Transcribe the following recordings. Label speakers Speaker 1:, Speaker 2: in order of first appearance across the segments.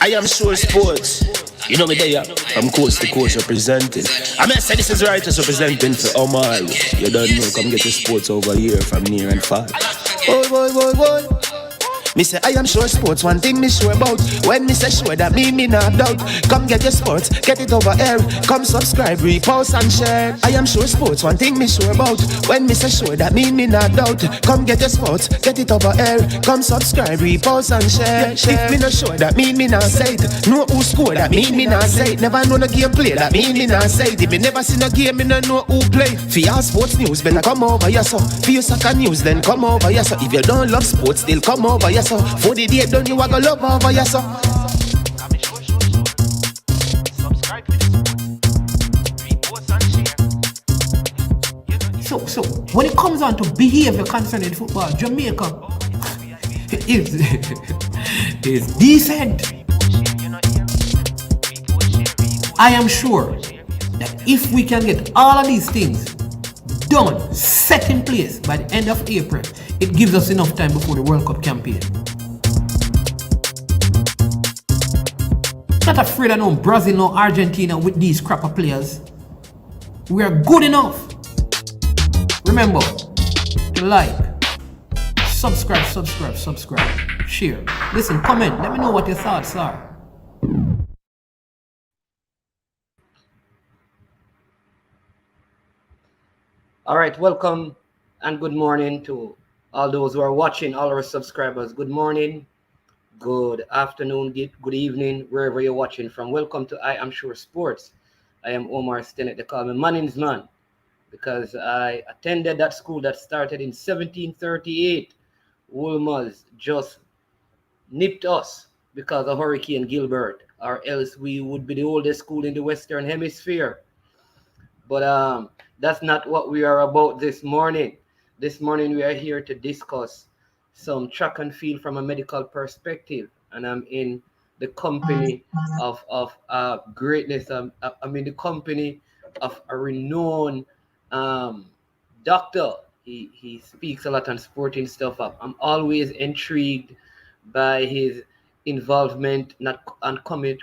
Speaker 1: I am sure sports. You know me there. I'm coast to coast representing. I mean, I say this is Wright representing for Omar. You don't know, come get your sports over here from near and far. Boy, boy, boy, boy. Me say I am sure sports, one thing me sure about. When me say sure, that me not doubt. Come get your sports, get it over here. Come subscribe, repost and share. I am sure sports, one thing me sure about. When me say sure, that me not doubt. Come get your sports, get it over here. Come subscribe, repost and share. If me not sure, that me not say it. Know who score, that me not say it. Never know no game play, that me not say it. If me never seen a game, me no know who play. For your sports news, better come over here so. For your soccer news, then come over here so. If you don't love sports, still come over here so. For the day done, you a go love over here so.
Speaker 2: So when it comes on to behavior concerning football, Jamaica is decent. I am sure that if we can get all of these things done, set in place by the end of April, it gives us enough time before the World Cup campaign. Not afraid of no Brazil, no Argentina with these crapper players. We are good enough. Remember to like, subscribe, share. Listen, comment. Let me know what your thoughts are.
Speaker 3: All right, welcome and good morning to all those who are watching, all our subscribers. Good morning, good afternoon, good evening, wherever you're watching from. Welcome to I Am Sure Sports. I am Omar Stennett. They call me Manning's man because I attended that school that started in 1738. Wolmer's just nipped us because of Hurricane Gilbert, or else we would be the oldest school in the Western Hemisphere. But that's not what we are about this morning. This morning we are here to discuss some track and field from a medical perspective, and I'm in the company of greatness. I'm in the company of a renowned doctor. He speaks a lot on sporting stuff. I'm always intrigued by his involvement on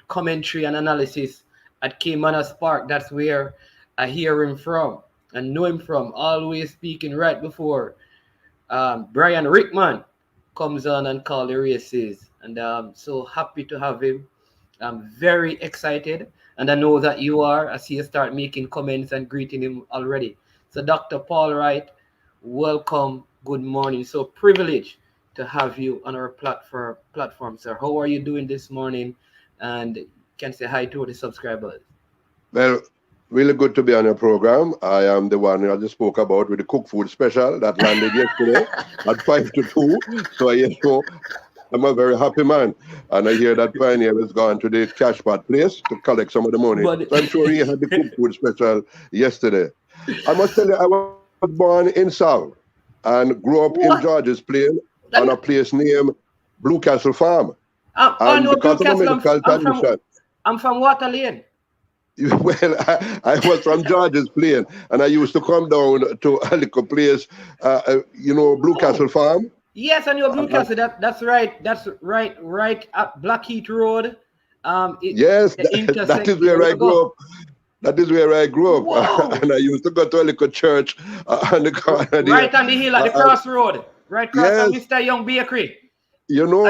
Speaker 3: commentary and analysis at Caymanas Park. That's where I hear him from and know him from. Always speaking right before Brian Rickman comes on and call the races. And I'm so happy to have him. I'm very excited. And I know that you are. I see you start making comments and greeting him already. So Dr. Paul Wright, welcome. Good morning. So privileged to have you on our platform, sir. How are you doing this morning? And can say hi to the subscribers.
Speaker 4: Well, really good to be on your program. I am the one I just spoke about with the cook food special that landed yesterday at 5 to 2. So I'm a very happy man. And I hear that Pioneer has gone to the cash pot place to collect some of the money. So I'm sure he had the cook food special yesterday. I must tell you, I was born in Sal and grew up in George's Plain on a place named Blue Castle Farm.
Speaker 3: I know Blue Castle. I'm from Water Lane.
Speaker 4: Well, I was from George's Plain, and I used to come down to a little place, Blue Castle Farm.
Speaker 3: Yes, I know Blue Castle. That's right. That's right at Blackheath Road.
Speaker 4: Yes, that is where I grew up. That is where I grew up, and I used to go to a little church on the corner.
Speaker 3: Right on the hill at the crossroad, right across from Mr. Young Bakery.
Speaker 4: You know,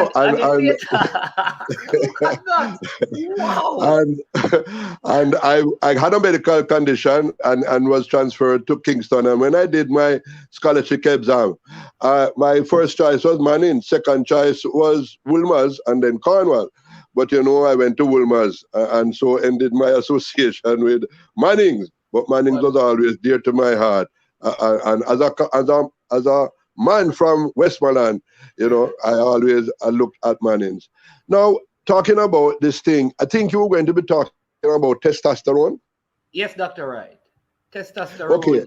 Speaker 4: and I had a medical condition and was transferred to Kingston. And when I did my scholarship exam, my first choice was Manning, second choice was Wolmer's, and then Cornwall. But I went to Wolmer's, and so ended my association with Manning's. But Manning's was always dear to my heart. And as a man from Westmoreland, I looked at Manning's. Now, talking about this thing, I think you were going to be talking about testosterone.
Speaker 3: Yes, Dr. Wright. Testosterone.
Speaker 4: Okay.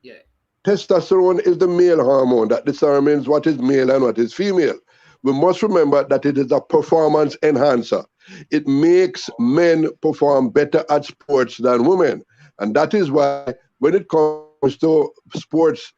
Speaker 3: Yeah.
Speaker 4: Testosterone is the male hormone that determines what is male and what is female. We must remember that it is a performance enhancer. It makes men perform better at sports than women. And that is why when it comes to sports,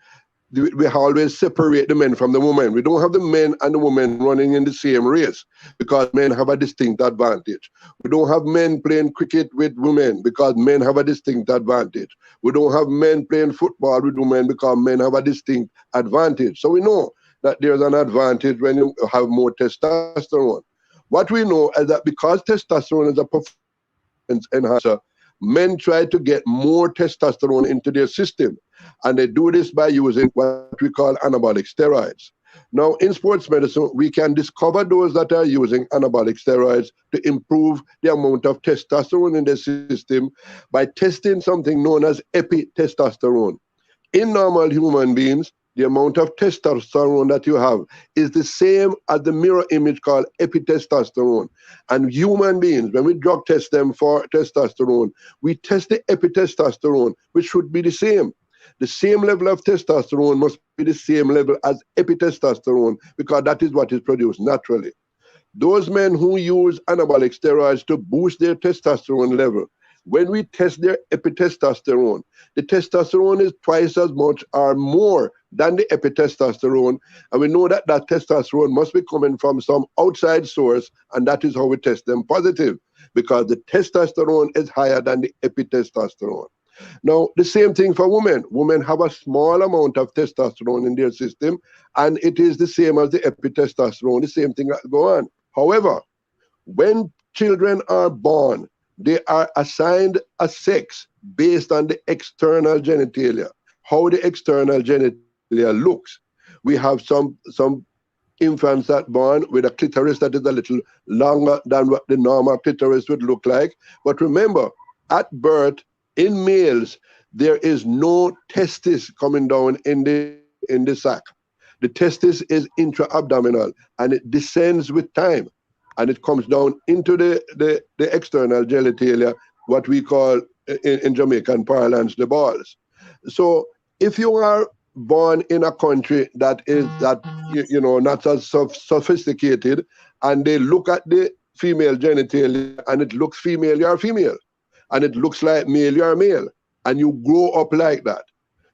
Speaker 4: we always separate the men from the women. We don't have the men and the women running in the same race because men have a distinct advantage. We don't have men playing cricket with women because men have a distinct advantage. We don't have men playing football with women because men have a distinct advantage. So we know that there's an advantage when you have more testosterone. What we know is that because testosterone is a performance enhancer, men try to get more testosterone into their system, and they do this by using what we call anabolic steroids. Now, in sports medicine, we can discover those that are using anabolic steroids to improve the amount of testosterone in their system by testing something known as epitestosterone. In normal human beings, the amount of testosterone that you have is the same as the mirror image called epitestosterone. And human beings, when we drug test them for testosterone, we test the epitestosterone, which should be the same. The same level of testosterone must be the same level as epitestosterone because that is what is produced naturally. Those men who use anabolic steroids to boost their testosterone level, when we test their epitestosterone, the testosterone is twice as much or more than the epitestosterone. And we know that that testosterone must be coming from some outside source, and that is how we test them positive, because the testosterone is higher than the epitestosterone. Now, the same thing for women. Women have a small amount of testosterone in their system, and it is the same as the epitestosterone, the same thing that go on. However, when children are born, they are assigned a sex based on the external genitalia, how the external genitalia looks. We have some infants that born with a clitoris that is a little longer than what the normal clitoris would look like. But remember, at birth, in males, there is no testis coming down in the sac. The testis is intra-abdominal, and it descends with time, and it comes down into the external genitalia, what we call in Jamaican parlance the balls. So if you are born in a country that is not as sophisticated, and they look at the female genitalia and it looks female, you are female, and it looks like male, you are male, and you grow up like that.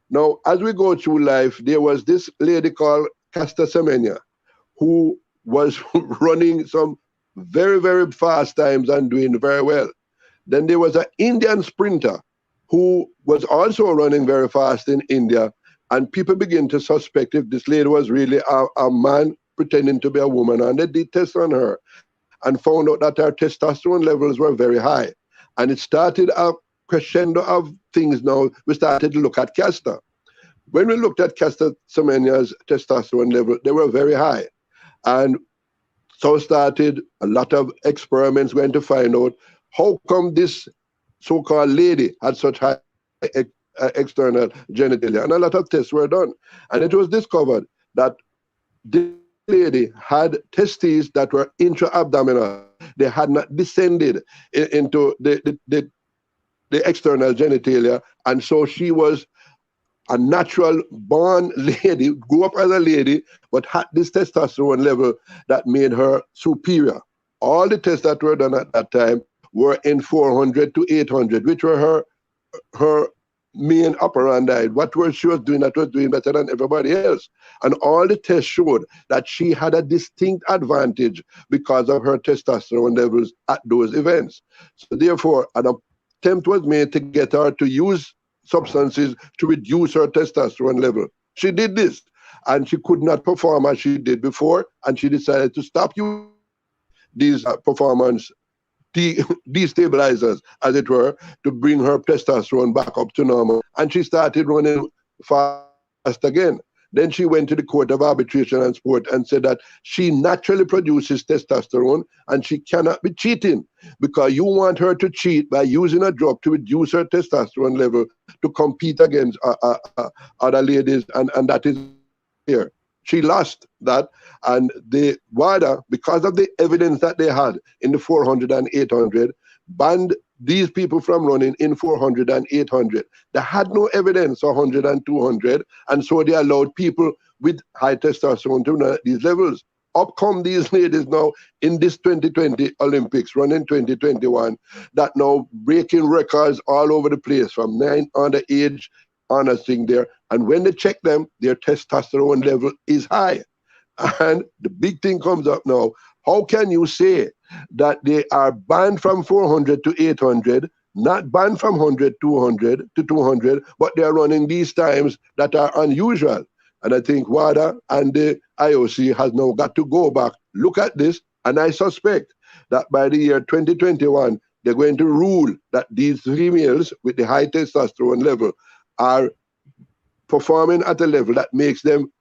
Speaker 4: Now, as we go through life, there was this lady called Caster Semenya who was running some very, very fast times and doing very well. Then there was an Indian sprinter who was also running very fast in India, and people began to suspect if this lady was really a man pretending to be a woman, and they did tests on her and found out that her testosterone levels were very high. And it started a crescendo of things. Now we started to look at Caster. When we looked at Caster Semenya's testosterone level, they were very high. And so started a lot of experiments going to find out how come this so-called lady had such high external genitalia. And a lot of tests were done. And it was discovered that this lady had testes that were intra-abdominal. They had not descended into the external genitalia. And so she was a natural born lady, grew up as a lady, but had this testosterone level that made her superior. All the tests that were done at that time were in 400 to 800, which were her main operandi. What she was doing, that was doing better than everybody else. And all the tests showed that she had a distinct advantage because of her testosterone levels at those events. So therefore, an attempt was made to get her to use substances to reduce her testosterone level. She did this, and she could not perform as she did before, and she decided to stop using these performance destabilizers, as it were, to bring her testosterone back up to normal. And she started running fast again. Then she went to the Court of Arbitration and Sport and said that she naturally produces testosterone and she cannot be cheating, because you want her to cheat by using a drug to reduce her testosterone level to compete against other ladies, and that is here. She lost that, and the WADA, because of the evidence that they had in the 400 and 800, banned these people from running in 400 and 800. They had no evidence of 100 and 200, and so they allowed people with high testosterone to run at these levels. Up come these ladies now in this 2020 Olympics, running 2021, that now breaking records all over the place, from 9 underage honest thing there. And when they check them, their testosterone level is high. And the big thing comes up now. How can you say that they are banned from 400 to 800, not banned from 100 to 200, but they are running these times that are unusual? And I think WADA and the IOC has now got to go back, look at this, and I suspect that by the year 2021, they're going to rule that these females with the high testosterone level are performing at a level that makes them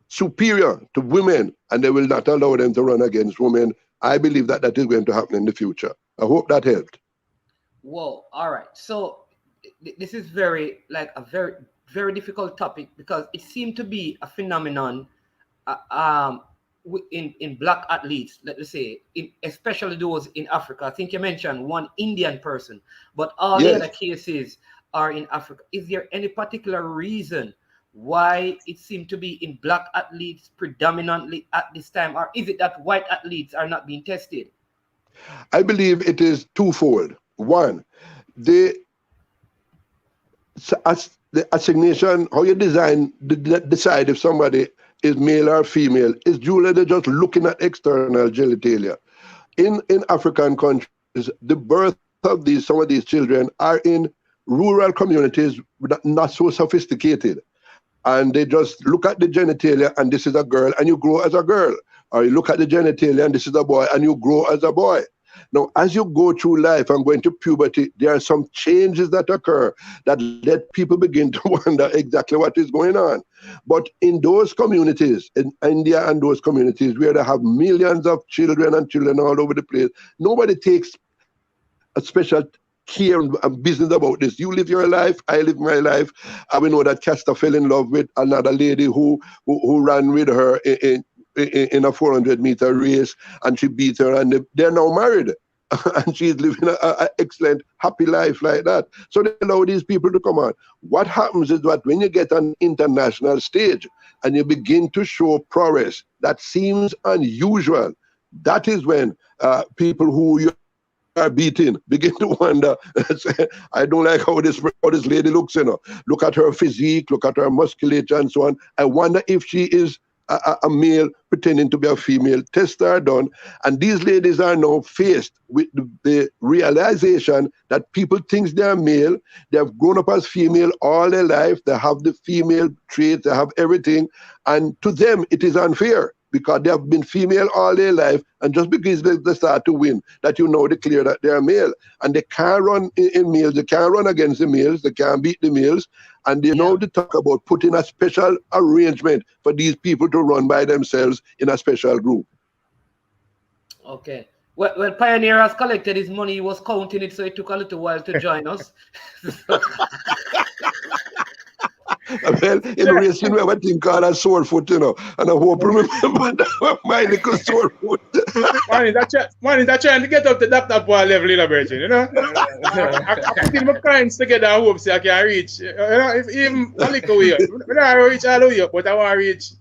Speaker 4: superior to women, and they will not allow them to run against women. I believe that that is going to happen in the future. I hope that helped.
Speaker 3: Whoa, all right. So this is very very difficult topic, because it seemed to be a phenomenon in black athletes, let us say, especially those in Africa. I think you mentioned one Indian person, but all the other cases are in Africa. Is there any particular reason why it seemed to be in black athletes predominantly at this time, or is it that white athletes are not being tested?
Speaker 4: I believe it is twofold. One, the assignation, how you decide if somebody is male or female, is usually just looking at external genitalia. In African countries, the birth of some of these children are in rural communities, not so sophisticated. And they just look at the genitalia and this is a girl and you grow as a girl. Or you look at the genitalia and this is a boy and you grow as a boy. Now, as you go through life and go into puberty, there are some changes that occur that let people begin to wonder exactly what is going on. But in those communities, in India and those communities where they have millions of children and children all over the place, nobody takes a special care and business about this. You live your life, I live my life. And we know that Castor fell in love with another lady who ran with her in a 400-meter race, and she beat her, and they're now married. And she's living an excellent, happy life like that. So they allow these people to come on. What happens is that when you get on international stage and you begin to show prowess that seems unusual, that is when people who you are beating begin to wonder. I don't like how this lady looks, Look at her physique, look at her musculature and so on. I wonder if she is a male pretending to be a female. Tests are done, and these ladies are now faced with the realization that people think they're male. They have grown up as female all their life. They have the female traits, they have everything, and to them it is unfair because they have been female all their life, and just because they start to win, that declare that they are male, and they can't run in males, they can't run against the males, they can't beat the males, and they know to talk about putting a special arrangement for these people to run by themselves in a special group.
Speaker 3: Okay. Well, Pioneer has collected his money, he was counting it, so it took a little while to join us.
Speaker 4: Well, in racing, we have a thing called a sore foot, and I hope you remember that my little sore foot.
Speaker 5: Man, is trying to get up to Dr. Paul level in a virgin, I put in my coins together and hope I can reach, if even a little way, I don't reach all the way up, but I want to reach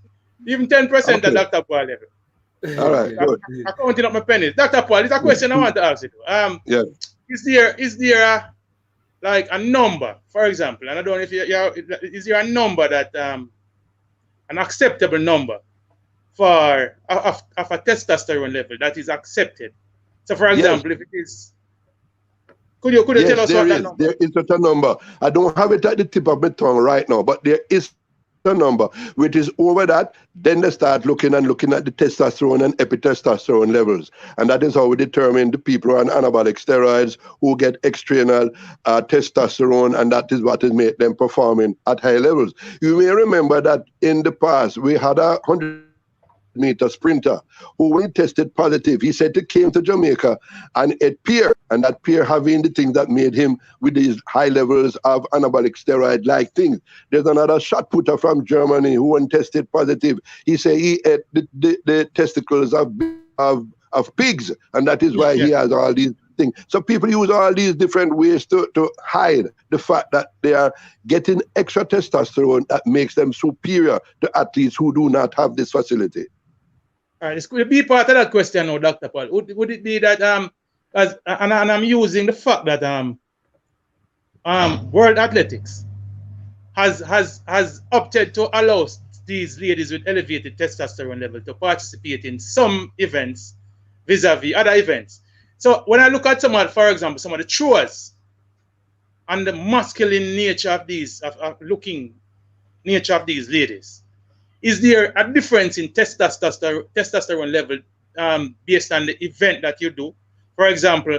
Speaker 5: even 10% of Dr. Paul level.
Speaker 4: All right, good.
Speaker 5: I'm counting up my pennies. Dr. Paul, it's a question I want to ask you. Is there like a number, for example, and I don't know if is there a number that an acceptable number for of a testosterone level that is accepted? So, for example, if it is, could you tell us what that number?
Speaker 4: There is such a number. I don't have it at the tip of my tongue right now, but there is a number which is over that. Then they start looking at the testosterone and epitestosterone levels, and that is how we determine the people who are on anabolic steroids who get external testosterone, and that is what is made them performing at high levels. You may remember that in the past we had a 100-meter sprinter who, when he tested positive, he said he came to Jamaica and it peer, and that peer having the things that made him with these high levels of anabolic steroid like things. There's another shot putter from Germany who, when tested positive, he said he ate the testicles of pigs, and that is why he has all these things. So people use all these different ways to hide the fact that they are getting extra testosterone that makes them superior to athletes who do not have this facility.
Speaker 5: All right, this could be part of that question now, Dr. Paul. Would it be that and I'm using the fact that World Athletics has opted to allow these ladies with elevated testosterone level to participate in some events vis-a-vis other events. So when I look at for example, some of the throwers and the masculine nature of these, looking nature of these ladies, is there a difference in testosterone level based on the event that you do? For example,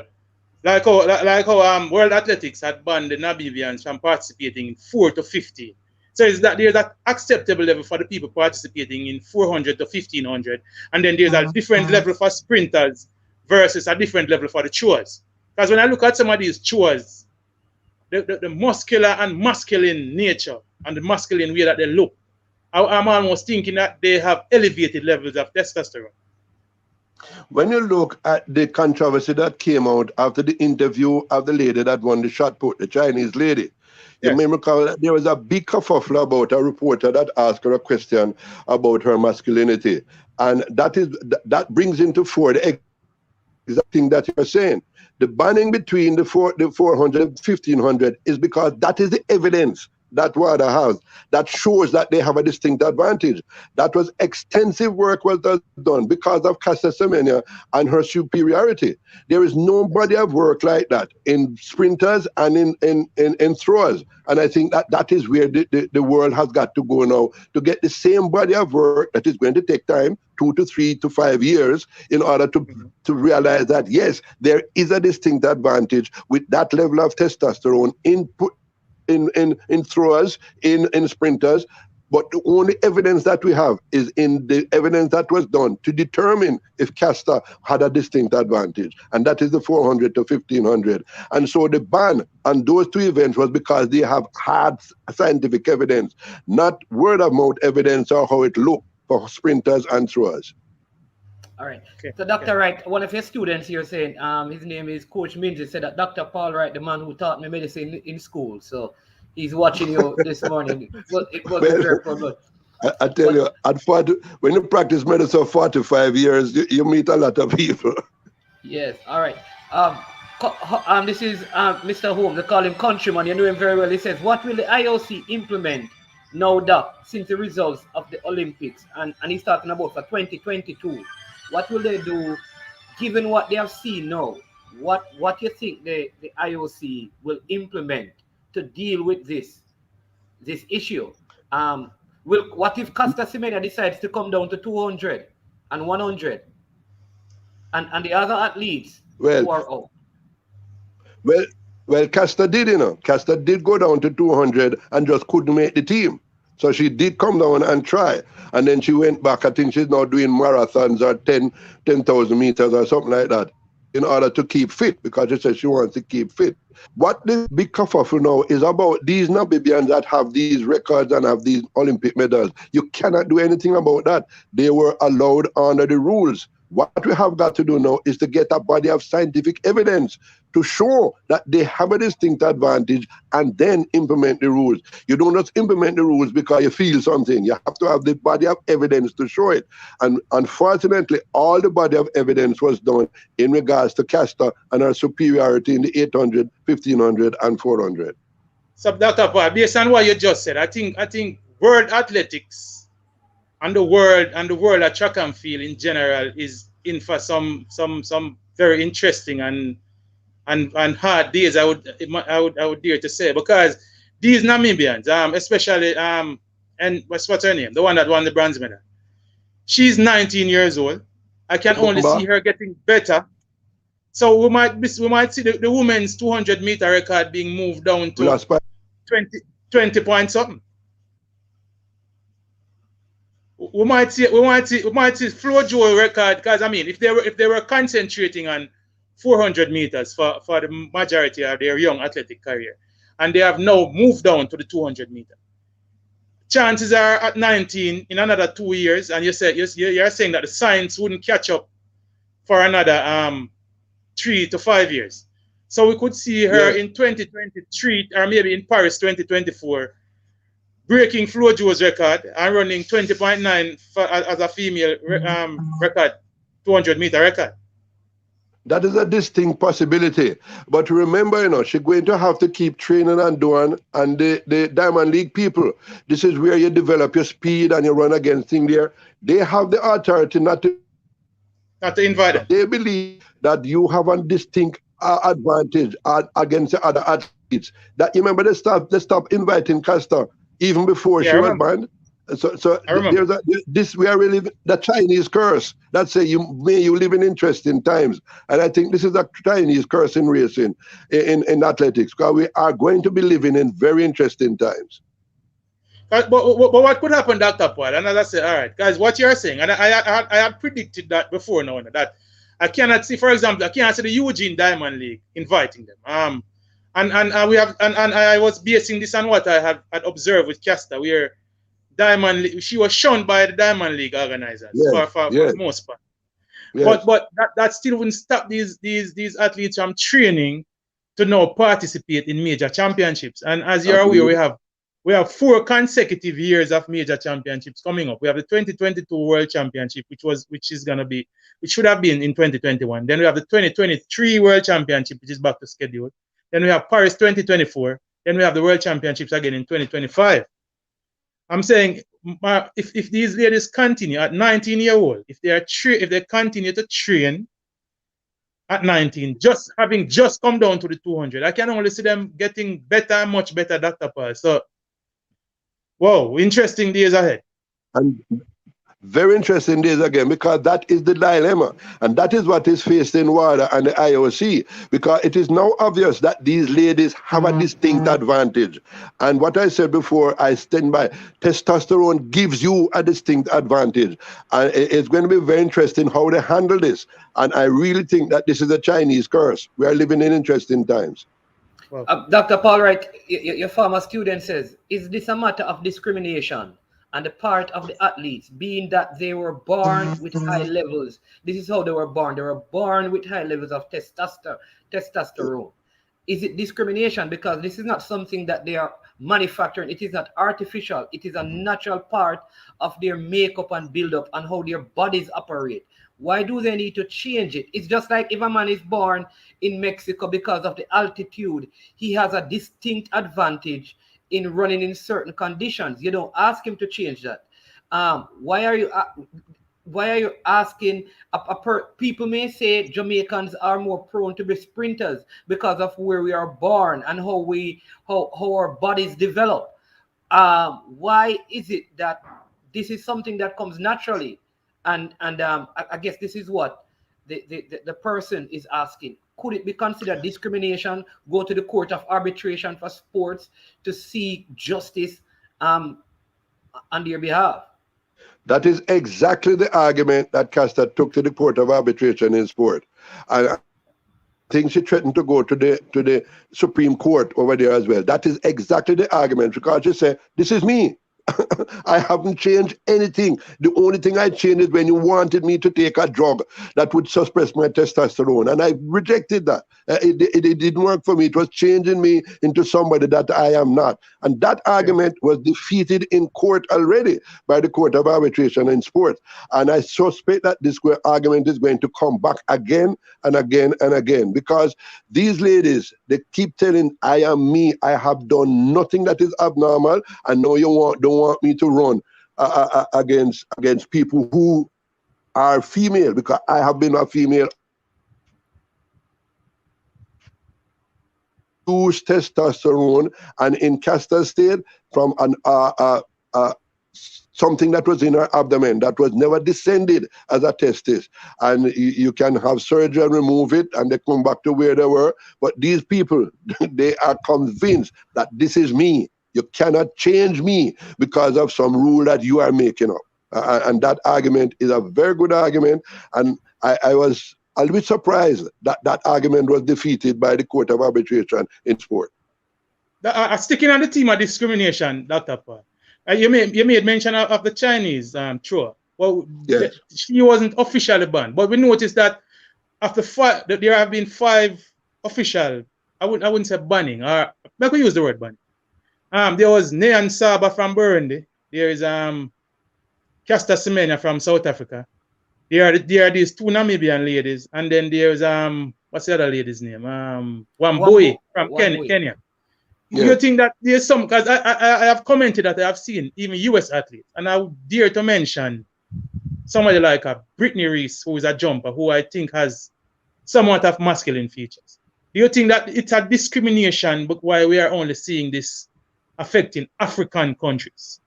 Speaker 5: like how World Athletics had banned the Namibians from participating in 4 to 15. So is that there's an acceptable level for the people participating in 400 to 1500, and then there's a different level for sprinters versus a different level for the throwers. Because when I look at some of these throwers, the muscular and masculine nature and the masculine way that they look, I'm almost thinking that they have elevated levels of testosterone.
Speaker 4: When you look at the controversy that came out after the interview of the lady that won the shot put, the Chinese lady, you may recall that there was a big kerfuffle about a reporter that asked her a question about her masculinity. And that brings into fore the exact thing that you're saying. The banning between the 400 and 1500 is because that is the evidence that WADA has that shows that they have a distinct advantage. That was extensive work was done because of Caster Semenya and her superiority. There is no body of work like that in sprinters and in throwers. And I think that is where the world has got to go now to get the same body of work that is going to take time, 2 to 3 to 5 years, in order to realize that, yes, there is a distinct advantage with that level of testosterone in throwers, in sprinters. But the only evidence that we have is in the evidence that was done to determine if Caster had a distinct advantage, and that is the 400 to 1500. And so the ban on those two events was because they have hard scientific evidence, not word of mouth evidence or how it looked for sprinters and throwers.
Speaker 3: All right. Okay. So Dr. Wright, one of your students here saying, his name is Coach Minji, said that Dr. Paul Wright, the man who taught me medicine in school. So he's watching you this morning. It was very good.
Speaker 4: I tell you, when you practice medicine for 45 years, you meet a lot of people.
Speaker 3: Yes. All right. This is Mr. Holmes. They call him Countryman. You know him very well. He says, what will the IOC implement now, Doc, since the results of the Olympics? And he's talking about for 2022. What will they do, given what they have seen now? What you think the IOC will implement to deal with this issue? What if Caster Semenya decides to come down to 200 and 100, and the other athletes who are out?
Speaker 4: Well, Caster did, Caster did go down to 200 and just couldn't make the team. So she did come down and try. And then she went back. I think she's now doing marathons or 10,000 meters or something like that in order to keep fit, because she says she wants to keep fit. What the big kerfuffle now is about these Namibians that have these records and have these Olympic medals. You cannot do anything about that. They were allowed under the rules. What we have got to do now is to get a body of scientific evidence to show that they have a distinct advantage and then implement the rules. You don't just implement the rules because you feel something. You have to have the body of evidence to show it. And unfortunately, all the body of evidence was done in regards to Caster and her superiority in the 800, 1500, and 400.
Speaker 5: So, Dr. Paul, based on what you just said, I think World Athletics and the world of track and field in general is in for some very interesting and hard days. I would dare to say, because these Namibians, especially and what's her name, the one that won the bronze medal, she's 19 years old. I can only see her getting better. So we might see the women's 200 meter record being moved down to 20 point something. We might see Flo Joe record, because I mean, if they were concentrating on 400 meters for the majority of their young athletic career, and they have now moved down to the 200 meter, chances are at 19 in another 2 years, and you're saying that the science wouldn't catch up for another 3 to 5 years. So we could see her in 2023 or maybe in Paris 2024. Breaking Flo Joe's record and running 20.9 as a female record, 200 meter record.
Speaker 4: That is a distinct possibility. But remember, she's going to have to keep training and doing. And the Diamond League people, this is where you develop your speed and you run against things there. They have the authority not to
Speaker 5: invite them.
Speaker 4: They believe that you have a distinct advantage against the other athletes. That you remember they stop inviting Costa even before she was banned. So this we are really the Chinese curse that say you live in interesting times, and I think this is a Chinese curse in racing, in athletics, because we are going to be living in very interesting times.
Speaker 5: But what could happen, Dr. Paul? And as I say, all right, guys, what you're saying, and I had predicted that before now, that I cannot see, for example, I cannot see the Eugene Diamond League inviting them. And I was basing this on what I had observed with Casta, where Diamond League, she was shunned by the Diamond League organizers for the most part. Yes. But that still wouldn't stop these athletes from training to now participate in major championships. And as you're aware, we have 4 consecutive years of major championships coming up. We have the 2022 World Championship, which should have been in 2021. Then we have the 2023 World Championship, which is back to schedule. Then we have Paris 2024. Then we have the World Championships again in 2025. I'm saying, if these ladies continue at 19-year-old, if they continue to train at 19, having just come down to the 200, I can only see them getting better, much better, Dr. Paul. So, whoa, interesting days ahead.
Speaker 4: And very interesting days again, because that is the dilemma. And that is what is facing WADA and the IOC, because it is now obvious that these ladies have a distinct advantage. And what I said before, I stand by. Testosterone gives you a distinct advantage. And it's going to be very interesting how they handle this. And I really think that this is a Chinese curse. We are living in interesting times.
Speaker 3: Dr. Paul Wright, your former student says, is this a matter of discrimination on the part of the athletes, being that they were born with high levels? This is how they were born. They were born with high levels of testosterone. Is it discrimination? Because this is not something that they are manufacturing. It is not artificial. It is a natural part of their makeup and build-up and how their bodies operate. Why do they need to change it? It's just like if a man is born in Mexico, because of the altitude, he has a distinct advantage in running in certain conditions. You don't ask him to change that. Why are you asking? People may say Jamaicans are more prone to be sprinters because of where we are born and how our bodies develop. Why is it that this is something that comes naturally? And I guess this is what the person is asking. Could it be considered discrimination? Go to the court of arbitration for sports to seek justice on their behalf.
Speaker 4: That is exactly the argument that Casta took to the court of arbitration in sport. And I think she threatened to go to the Supreme Court over there as well. That is exactly the argument, because she said, this is me. I haven't changed anything. The only thing I changed is when you wanted me to take a drug that would suppress my testosterone, and I rejected that. It didn't work for me. It was changing me into somebody that I am not. And that argument was defeated in court already by the Court of Arbitration in Sport. And I suspect that this argument is going to come back again and again and again, because these ladies, they keep telling, I am me. I have done nothing that is abnormal, and now you don't want me to run against people who are female, because I have been a female. Use testosterone, and in Casta's state, from something that was in her abdomen that was never descended as a testis, and you can have surgery and remove it, and they come back to where they were. But these people, they are convinced that this is me. You cannot change me because of some rule that you are making up. And that argument is a very good argument. And I was a little bit surprised that that argument was defeated by the Court of Arbitration in Sport.
Speaker 5: Sticking on the theme of discrimination, Dr. Paul, you made mention of the Chinese thrower. Well, yes. She wasn't officially banned, but we noticed that after there have been 5 official, I wouldn't say banning, or I could use the word banning. There was Nean Saba from Burundi. There is Caster Semenya from South Africa. There are these two Namibian ladies, and then there's what's the other lady's name? Wambui from Kenya. Yeah. Do you think that there's some? Because I have commented that I have seen even US athletes, and I would dare to mention somebody like a Brittany Reese, who is a jumper, who I think has somewhat of masculine features. Do you think that it's a discrimination, but why we are only seeing this affecting African countries?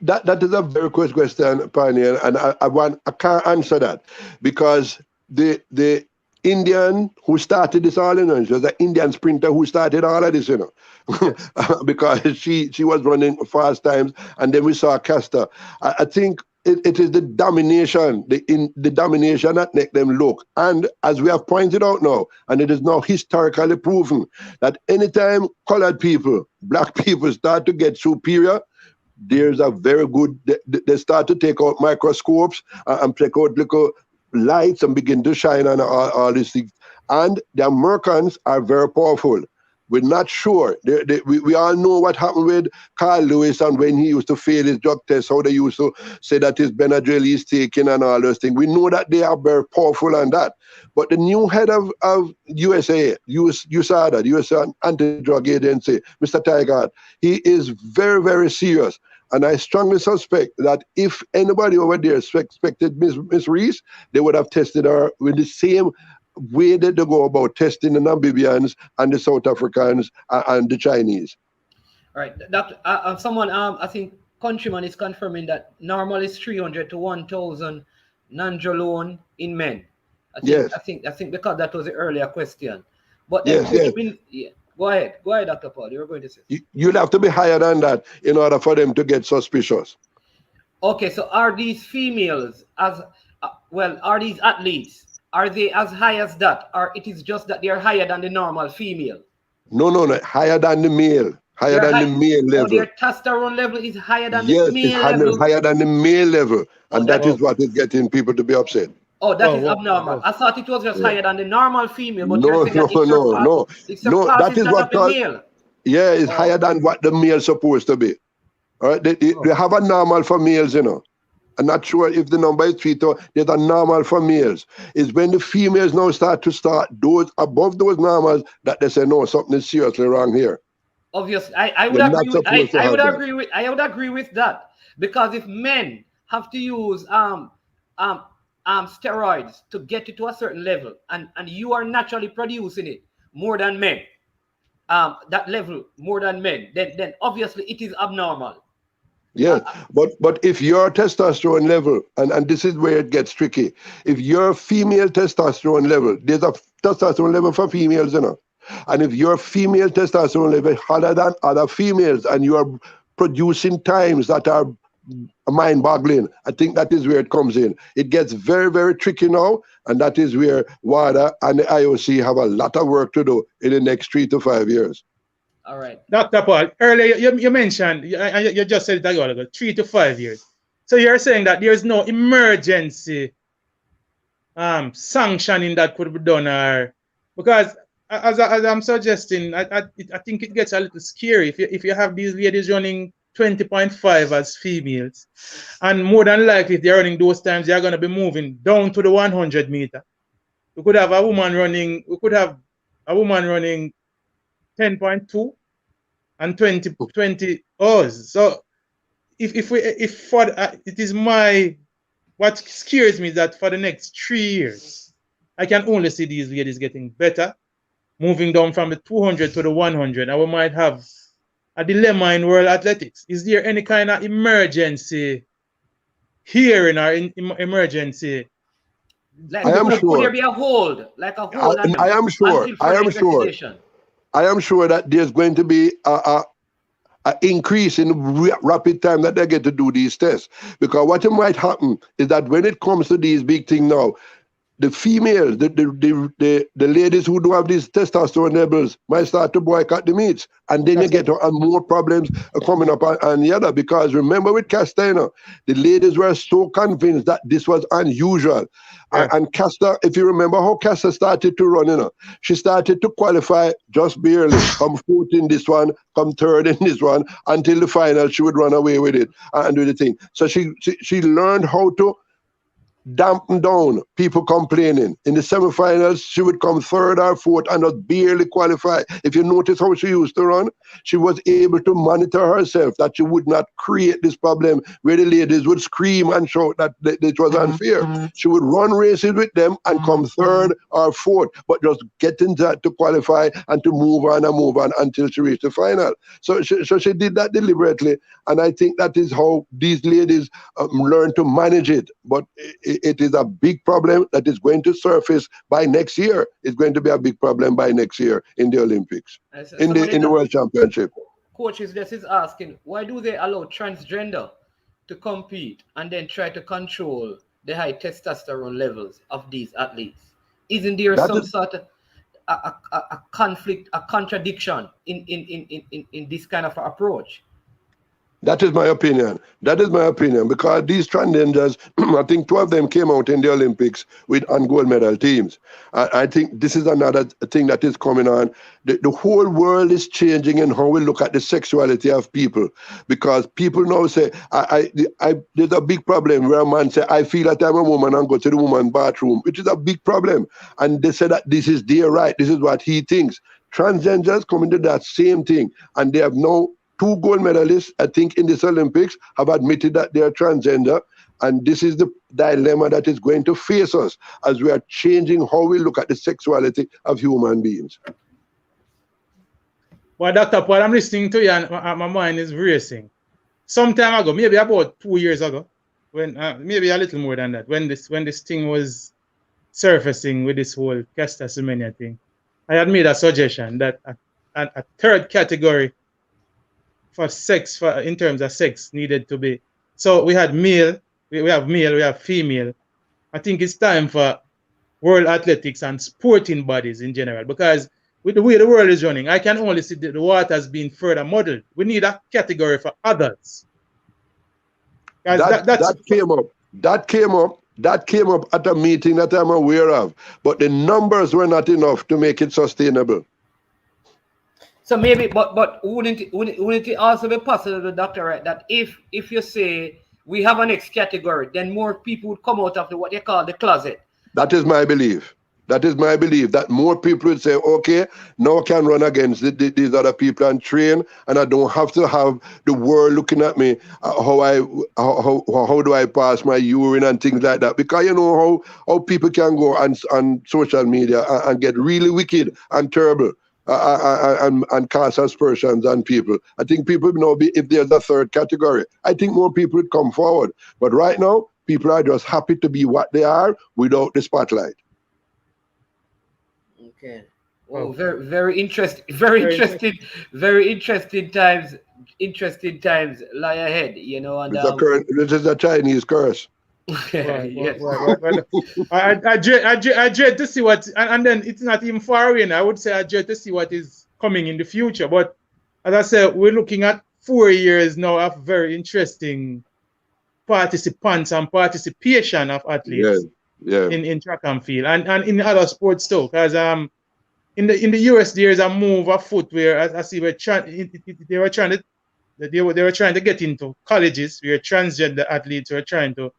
Speaker 4: That is a very good question, Pioneer, and I can't answer that because the Indian who started this all, it was the Indian sprinter who started all of this, yes. Because she was running fast times, and then we saw Castor. I think it is the domination, the domination that make them look. And as we have pointed out now, and it is now historically proven, that anytime colored people, black people start to get superior, there's a very good, they start to take out microscopes and take out little lights and begin to shine on all these things. And the Americans are very powerful. We're not sure. We all know what happened with Carl Lewis and when he used to fail his drug test, how they used to say that his Benadryl is taken and all those things. We know that they are very powerful on that. But the new head of USADA, the US Anti-Drug Agency, Mr. Tygart, he is very, very serious. And I strongly suspect that if anybody over there suspected Miss Reese, they would have tested her with the same way that they go about testing the Namibians and the South Africans and the Chinese.
Speaker 3: All right. Someone, I think Countryman is confirming that normal is 300 to 1,000 nandrolone in men.
Speaker 4: Yes.
Speaker 3: I think because that was the earlier question. But
Speaker 4: yes.
Speaker 3: Go ahead, Dr. Paul. You were going to say.
Speaker 4: You'd have to be higher than that in order for them to get suspicious.
Speaker 3: Okay, so are these females are these athletes? Are they as high as that, or it is just that they are higher than the normal female?
Speaker 4: No, higher than the male. Higher than the male level.
Speaker 3: Their testosterone level is higher than the male level.
Speaker 4: Yes, it's higher than the male level, and that is what is getting people to be upset.
Speaker 3: Oh, that is abnormal. I thought it was just higher than the normal female, but
Speaker 4: no. That is what
Speaker 3: male.
Speaker 4: Yeah, it's higher than what the male is supposed to be. All right, they have a normal for males, I'm not sure if the number is 3,000. There's a normal for males. It's when the females now start those above those normals that they say no, something is seriously wrong here.
Speaker 3: Obviously, I would agree with that, because if men have to use steroids to get it to a certain level, and you are naturally producing it more than men, that level more than men, then obviously it is abnormal.
Speaker 4: Yes, but if your testosterone level, and this is where it gets tricky, if your female testosterone level, there's a testosterone level for females, and if your female testosterone level is higher than other females, and you are producing times that are mind-boggling, I think that is where it comes in. It gets very, very tricky now, and that is where WADA and the IOC have a lot of work to do in the next 3 to 5 years.
Speaker 3: All right.
Speaker 5: Dr. Paul, earlier you mentioned, you just said that ago, 3 to 5 years. So you're saying that there's no emergency sanctioning that could be done, or because as I'm suggesting, I think it gets a little scary if you have these ladies running 20.5 as females, and more than likely if they're running those times, they're going to be moving down to the 100 meter. We could have a woman running 10.2 and 20 hours. So what scares me is that for the next 3 years, I can only see these ladies getting better, moving down from the 200 to the 100, and we might have a dilemma in world athletics. Is there any kind of emergency hearing or emergency?
Speaker 4: I am sure.
Speaker 3: Could there be a hold? Like a hold?
Speaker 4: I am sure. I am sure that there's going to be a increase in rapid time that they get to do these tests. Because what might happen is that when it comes to these big things now, the females, the ladies who do have these testosterone levels might start to boycott the meets. And then you get more problems coming up on the other. Because remember with Castor, the ladies were so convinced that this was unusual. Yeah. And Castor, if you remember how Castor started to run, she started to qualify just barely, come fourth in this one, come third in this one, until the final she would run away with it and do the thing. So she learned how to dampen down people complaining. In the semifinals, she would come third or fourth and not barely qualify. If you notice how she used to run, she was able to monitor herself that she would not create this problem where the ladies would scream and shout that it was unfair. She would run races with them and come third or fourth, but just getting that to qualify and to move on until she reached the final. So she did that deliberately, and I think that is how these ladies learn to manage it. But it is a big problem that is going to surface by next year. It's going to be a big problem by next year in the Olympics, in the World Championship.
Speaker 3: Coaches, this is asking, why do they allow transgender to compete and then try to control the high testosterone levels of these athletes? Isn't there sort of a conflict, a contradiction in this kind of approach?
Speaker 4: That is my opinion. Because these transgenders, I think 2 of them came out in the Olympics with gold medal teams. I think this is another thing that is coming on. The whole world is changing in how we look at the sexuality of people, because people now say, there's a big problem where a man say, I feel that I'm a woman and go to the woman's bathroom, which is a big problem. And they say that this is their right. This is what he thinks. Transgenders come into that same thing, and they have now 2 gold medalists, I think, in this Olympics have admitted that they are transgender. And this is the dilemma that is going to face us as we are changing how we look at the sexuality of human beings.
Speaker 5: Well, Dr. Paul, I'm listening to you and my mind is racing. Some time ago, maybe about 2 years ago, when maybe a little more than that, when this thing was surfacing with this whole Testosterone thing, I had made a suggestion that a third category for sex, in terms of sex, needed to be. So we had male, we have female. I think it's time for world athletics and sporting bodies in general, because with the way the world is running, I can only see that the water has been further muddled. We need a category for adults.
Speaker 4: That came up at a meeting that I'm aware of, but the numbers were not enough to make it sustainable.
Speaker 3: So maybe, but wouldn't it also be possible, Dr. Wright, that if you say we have an next category, then more people would come out of what they call the closet?
Speaker 4: That is my belief. That more people would say, okay, now I can run against these other people and train, and I don't have to have the world looking at me, how do I pass my urine and things like that. Because you know how people can go on social media and get really wicked and terrible. And cast aspersions on people. I think people know if there's a third category, I think more people would come forward. But right now, people are just happy to be what they are without the spotlight.
Speaker 3: Okay. Well, very interesting. Very interesting times. Interesting times lie ahead. You know, and
Speaker 4: this is a Chinese curse.
Speaker 3: Yes.
Speaker 5: I dread to see what, and then it's not even far away now. I would say I dread to see what is coming in the future. But as I said, we're looking at 4 years now of very interesting participants and participation of athletes in track and field and in other sports too. Because in the US there is a move afoot where I see they were trying to get into colleges where transgender athletes were trying to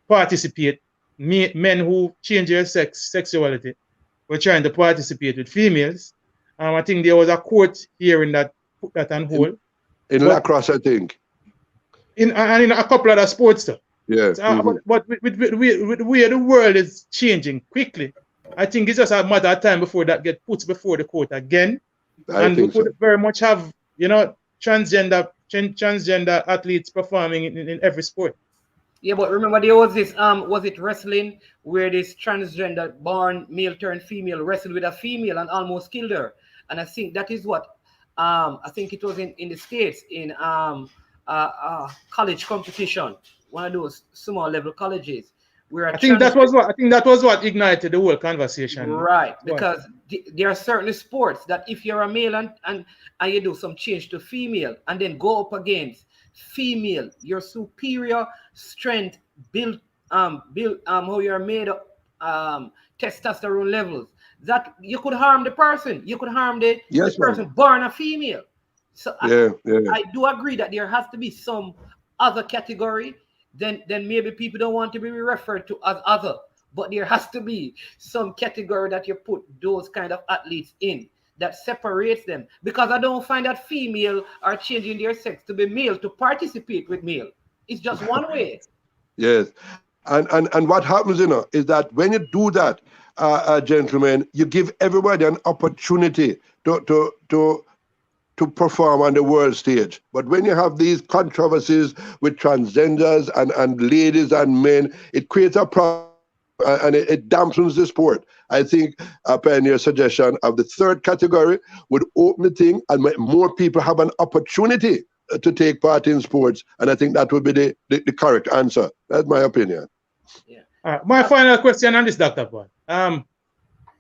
Speaker 5: participate. Men who change their sexuality were trying to participate with females. I think there was a court hearing that put that on hold.
Speaker 4: In lacrosse, I think.
Speaker 5: In a couple other sports too.
Speaker 4: Yeah.
Speaker 5: But with the way the world is changing quickly, I think it's just a matter of time before that gets put before the court again. And we could very much have, transgender athletes performing in every sport.
Speaker 3: Yeah, but remember there was this was it wrestling where this transgender born male turned female wrestled with a female and almost killed her. And I think that is what I think it was in the States in college competition, one of those small level colleges where I think that
Speaker 5: was what ignited the whole conversation.
Speaker 3: Right, because there are certain sports that if you're a male and you do some change to female and then go up against female, your superior strength build how you're made up, testosterone levels, that you could harm the person. You could harm the person born a female. So I do agree that there has to be some other category then maybe people don't want to be referred to as other. But there has to be some category that you put those kind of athletes in that separates them. Because I don't find that female are changing their sex to be male to participate with male. It's just one way.
Speaker 4: Yes. And what happens, is that when you do that, gentlemen, you give everybody an opportunity to perform on the world stage. But when you have these controversies with transgenders and ladies and men, it creates a problem and it dampens the sport. I think Pioneer's suggestion of the third category would open the thing and make more people have an opportunity to take part in sports. And I think that would be the correct answer. That's my opinion.
Speaker 3: Yeah.
Speaker 5: My final question on this, Dr. Paul.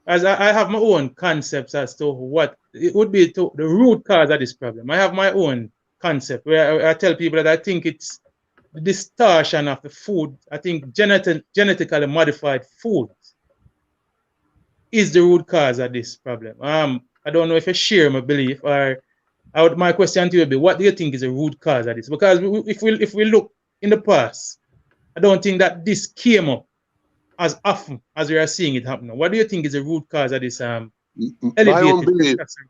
Speaker 5: As I have my own concepts as to what it would be to the root cause of this problem. I have my own concept where I tell people that I think it's the distortion of the food. I think genetically modified food is the root cause of this problem. I don't know if you share my belief, or my question to you would be, what do you think is the root cause of this? Because if we look in the past, I don't think that this came up as often as we are seeing it happening. What do you think is the root cause of this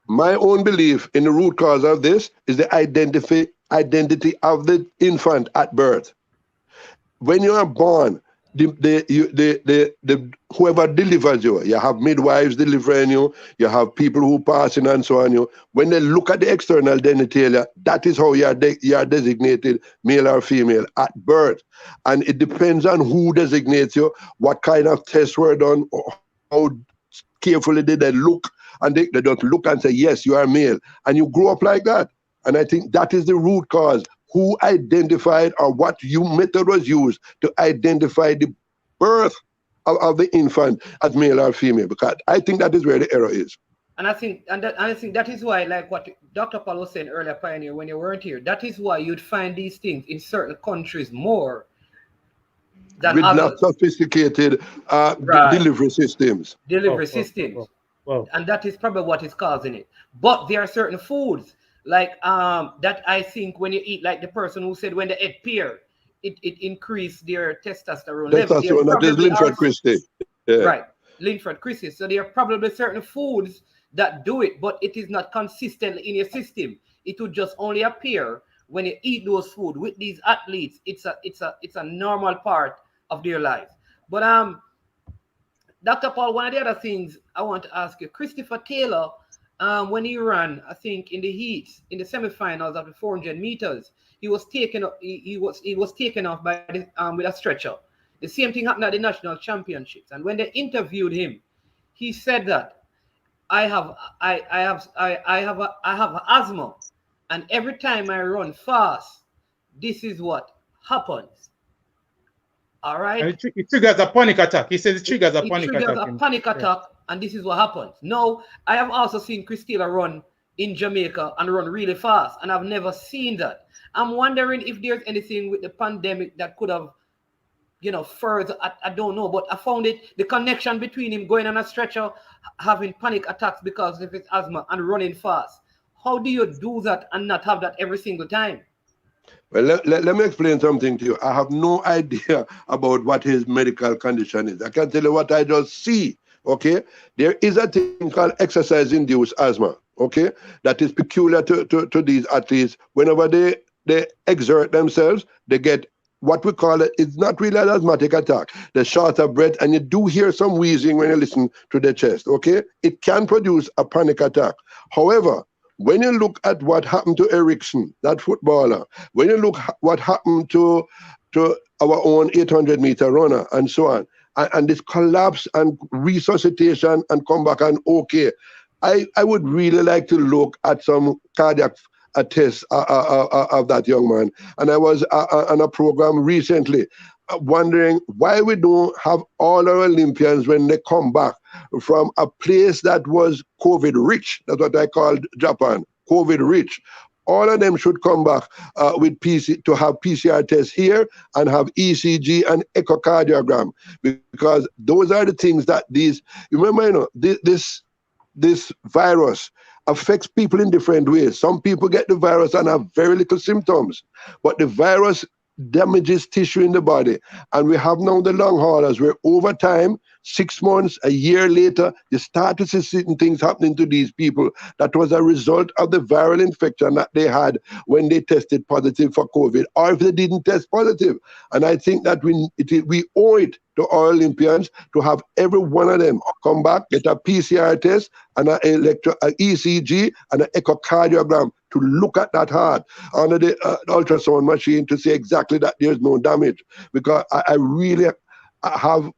Speaker 4: my own belief in the root cause of this is the identity of the infant at birth. When you are born, whoever delivers you, you have midwives delivering you, you have people who pass in and so on you. When they look at the external genitalia, that is how you are designated male or female at birth. And it depends on who designates you, what kind of tests were done, or how carefully did they look, and they don't look and say, yes, you are male. And you grow up like that. And I think that is the root cause. Who identified, or what method was used to identify the birth of the infant as male or female? Because I think that is where the error is.
Speaker 3: And I think that is why, like what Dr. Paul was saying earlier, Pioneer, when you weren't here, that is why you'd find these things in certain countries more than
Speaker 4: with
Speaker 3: others.
Speaker 4: Not sophisticated delivery systems.
Speaker 3: And that is probably what is causing it. But there are certain foods like that I think when you eat, like the person who said when they ate pear, it increased their testosterone level.
Speaker 4: That is Linford Christie. Yeah.
Speaker 3: Right, Linford Christie. So there are probably certain foods that do it, but it is not consistently in your system. It would just only appear when you eat those food. With these athletes, it's a normal part of their life. But Dr. Paul, one of the other things I want to ask you, Christopher Taylor, when he ran, I think in the heats, in the semifinals of the 400 meters, he was taken up. He was taken off by with a stretcher. The same thing happened at the national championships. And when they interviewed him, he said that I have asthma, and every time I run fast, this is what happens. All right.
Speaker 5: And it triggers a panic attack. He says it triggers a panic attack.
Speaker 3: And this is what happens. Now, I have also seen Chris Taylor run in Jamaica and run really fast, and I've never seen that. I'm wondering if there's anything with the pandemic that could have, further. I don't know, but I found the connection between him going on a stretcher, having panic attacks because of his asthma, and running fast. How do you do that and not have that every single time?
Speaker 4: Well, let me explain something to you. I have no idea about what his medical condition is. I can tell you what I just see. Okay, there is a thing called exercise-induced asthma. Okay, that is peculiar to these athletes. Whenever they exert themselves, they get what we call it's not really an asthmatic attack. They're short of breath, and you do hear some wheezing when you listen to their chest. Okay, it can produce a panic attack. However, when you look at what happened to Eriksson, that footballer, when you look what happened to our own 800-meter runner and so on, and this collapse and resuscitation and come back and okay, I would really like to look at some cardiac tests of that young man. And I was on a program recently wondering why we don't have all our Olympians when they come back from a place that was COVID rich. That's what I called Japan, COVID rich. All of them should come back with to have PCR tests here and have ECG and echocardiogram, because those are the things that remember, this virus affects people in different ways. Some people get the virus and have very little symptoms, but the virus damages tissue in the body. And we have now the long haulers where over time, 6 months, a year later, you start to see certain things happening to these people that was a result of the viral infection that they had when they tested positive for COVID, or if they didn't test positive. And I think that we owe it to our Olympians to have every one of them come back, get a PCR test and an ECG and an echocardiogram to look at that heart under the ultrasound machine to see exactly that there's no damage. Because I really have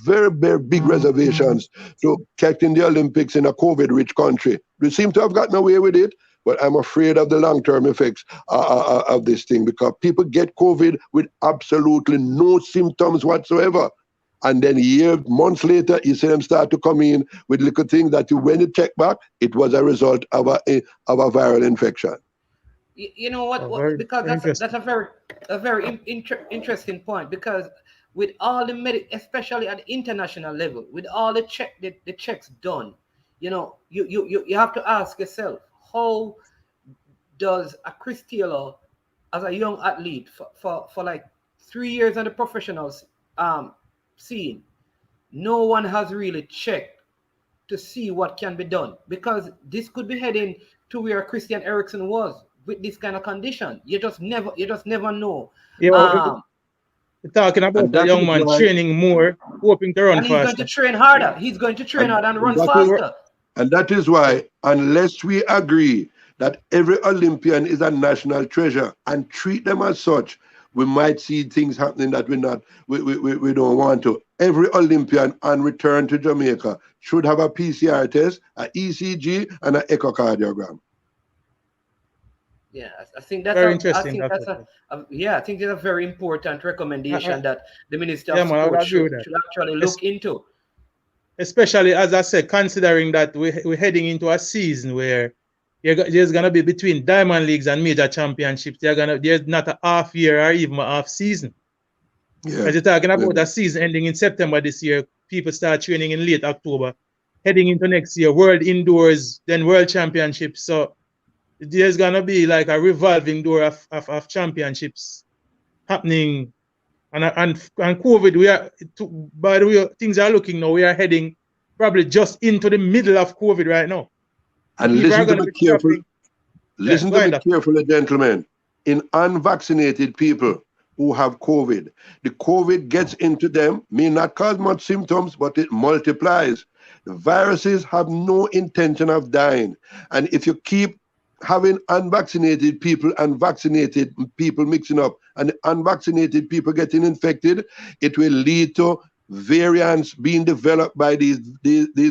Speaker 4: very, very big reservations to catching the Olympics in a COVID-rich country. We seem to have gotten away with it, but I'm afraid of the long-term effects of this thing, because people get COVID with absolutely no symptoms whatsoever. And then months later, you see them start to come in with little things that when you check back, it was a result of a viral infection.
Speaker 3: You know what? Because that's a very interesting point. Because with all the especially at the international level, with all the checks done, you have to ask yourself, how does a Chris Taylor, as a young athlete, for like 3 years on the professional scene, no one has really checked to see what can be done, because this could be heading to where Christian Eriksen was with this kind of condition. You just never know.
Speaker 5: Yeah, we're talking about the young man training more, hoping to run faster.
Speaker 3: And he's going to train harder. He's going to train harder and run faster.
Speaker 4: And that is why, unless we agree that every Olympian is a national treasure and treat them as such, we might see things happening that we don't want to. Every Olympian on return to Jamaica should have a PCR test, an ECG, and an echocardiogram.
Speaker 3: Yeah, I think that's
Speaker 5: very interesting.
Speaker 3: I think it's a very important recommendation that the Minister of Sport should actually look into.
Speaker 5: Especially, as I said, considering that we're heading into a season where there's going to be between Diamond Leagues and major championships, there's not a half year or even a half season. Yeah. As you're talking about a season ending in September this year, people start training in late October, heading into next year, World Indoors, then World Championships. So there's going to be like a revolving door of championships happening. And COVID, by the way, things are looking now, we are heading probably just into the middle of COVID right now.
Speaker 4: And listen to me carefully. Listen to me carefully, gentlemen. In unvaccinated people who have COVID, the COVID gets into them, may not cause much symptoms, but it multiplies. The viruses have no intention of dying. And if you keep having unvaccinated people and vaccinated people mixing up and unvaccinated people getting infected, it will lead to variants being developed by these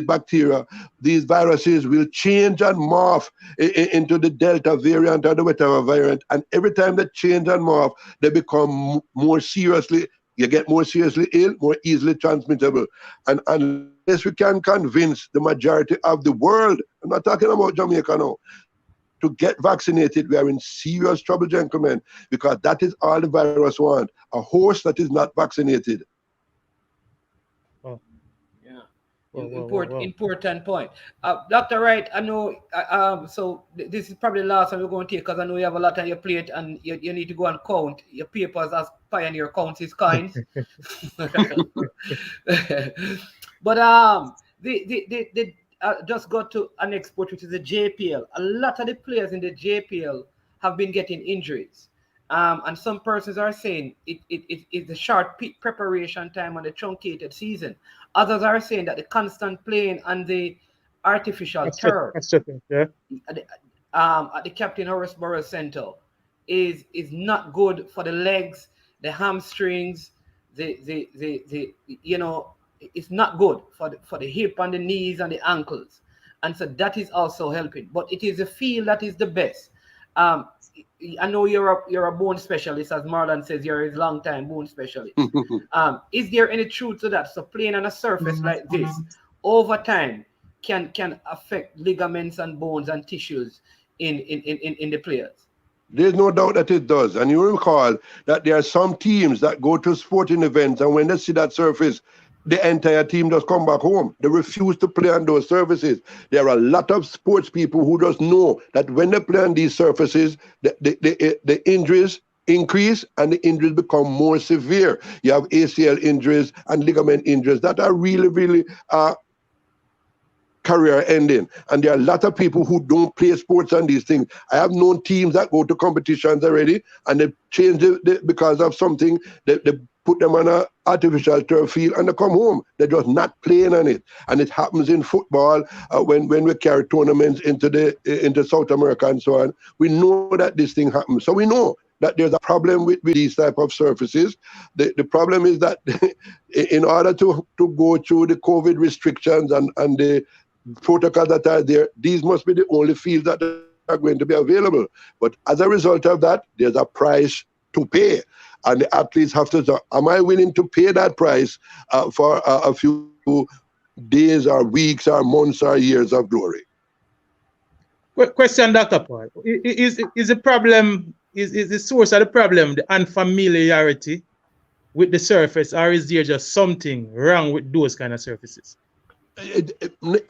Speaker 4: bacteria. These viruses will change and morph into the Delta variant or the whatever variant. And every time they change and morph, they become you get more seriously ill, more easily transmittable. And unless we can convince the majority of the world, I'm not talking about Jamaica now, to get vaccinated, we are in serious trouble, gentlemen, because that is all the virus wants, a horse that is not vaccinated.
Speaker 3: Important point. Dr. Wright, I know, so this is probably the last one we're going to take, because I know you have a lot on your plate and you need to go and count your papers as Pioneer counts his coins. But just got to an export, which is the JPL. A lot of the players in the JPL have been getting injuries. And some persons are saying it's the short peak preparation time on the truncated season. Others are saying that the constant playing and the artificial turf at the Captain Horace Burroughs Center is not good for the legs, the hamstrings, it's not good for the hip and the knees and the ankles. And so that is also helping. But it is the field that is the best. I know you're a bone specialist, as Marlon says, you're his long-time bone specialist. Is there any truth to that? So playing on a surface like this over time can affect ligaments and bones and tissues in the players?
Speaker 4: There's no doubt that it does. And you recall that there are some teams that go to sporting events, and when they see that surface, the entire team just come back home. They refuse to play on those surfaces. There are a lot of sports people who just know that when they play on these surfaces, the injuries increase and the injuries become more severe. You have ACL injuries and ligament injuries that are really, really career ending. And there are a lot of people who don't play sports and these things. I have known teams that go to competitions already and they change it because of something. They put them on an artificial turf field and they come home. They're just not playing on it. And it happens in football when we carry tournaments into South America and so on. We know that this thing happens. So we know that there's a problem with these type of surfaces. The problem is that in order to go through the COVID restrictions and the protocols that are there, these must be the only fields that are going to be available. But as a result of that, there's a price to pay. And the athletes have to say, am I willing to pay that price for a few days or weeks or months or years of glory?
Speaker 5: Question, Dr. Paul. Is the problem, is the source of the problem the unfamiliarity with the surface, or is there just something wrong with those kind of surfaces?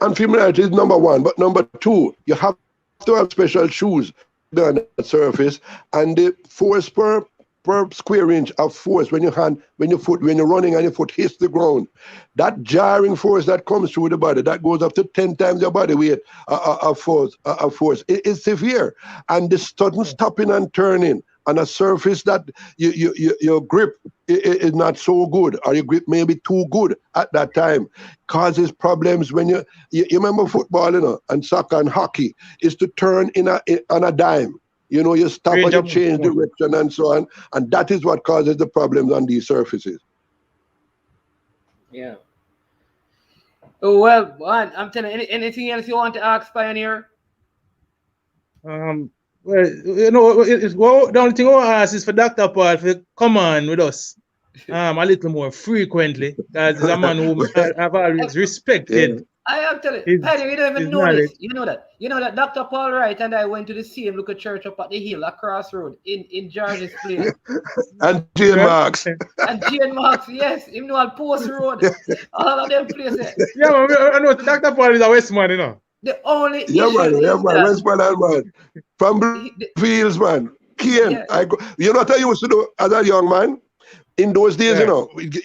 Speaker 4: Unfamiliarity is number one, but number two, you have to have special shoes on the surface, and the force per square inch of force when you're running and your foot hits the ground, that jarring force that comes through the body, that goes up to 10 times your body weight of force, it is severe. And the sudden stopping and turning on a surface that your grip is not so good, or your grip may be too good at that time, causes problems when you remember football, and soccer and hockey is to turn on a dime. You stop and you change direction and so on, and that is what causes the problems on these surfaces.
Speaker 3: Yeah. Oh, well, I'm telling you, anything else you want to ask, Pioneer?
Speaker 5: Well, the only thing I want to ask is for Dr. Paul to come on with us a little more frequently, because he's a man who I've always respected.
Speaker 3: Yeah. I am telling you, Paddy, you don't even know this. You know that Dr. Paul Wright and I went to the same local church up at the hill across road in George's place.
Speaker 4: And Jane Marks.
Speaker 3: And Jane Marks, yes. Him know on Post Road. All of them places.
Speaker 5: Yeah, man, I know Dr. Paul is a Westman,
Speaker 3: The only
Speaker 4: man, Westman, man. From Fields, man. Kane. Yeah. You know what I used to do as a young man? In those days,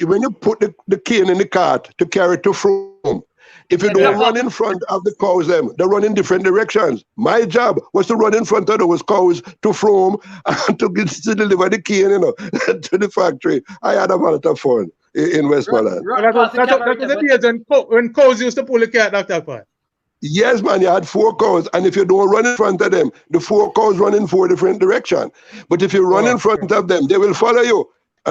Speaker 4: when you put the cane in the cart to carry it to Frome, if you don't run in front of the cows, they run in different directions. My job was to run in front of those cows to Frome and to deliver the cane, to the factory. I had a lot of fun in Westmoreland.
Speaker 5: That was the days when cows used to pull the cart, Dr. Paul.
Speaker 4: Yes, man, you had 4 cows, and if you don't run in front of them, the 4 cows run in 4 different directions. But if you run in front of them, they will follow you.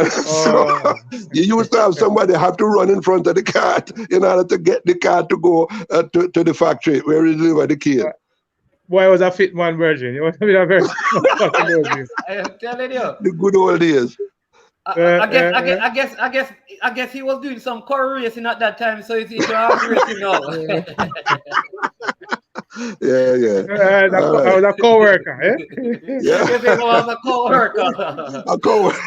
Speaker 4: So you used to have somebody have to run in front of the cart in order to get the cart to go to the factory where you deliver the cane.
Speaker 5: Boy, I was a fit man virgin. You want to be a very
Speaker 3: I am telling you.
Speaker 4: The good old days.
Speaker 3: I guess he was doing some car racing at that time, so he's into horse racing now.
Speaker 4: Yeah.
Speaker 5: I was a co-worker,
Speaker 3: Yeah. I was a co-worker.
Speaker 4: A co-worker.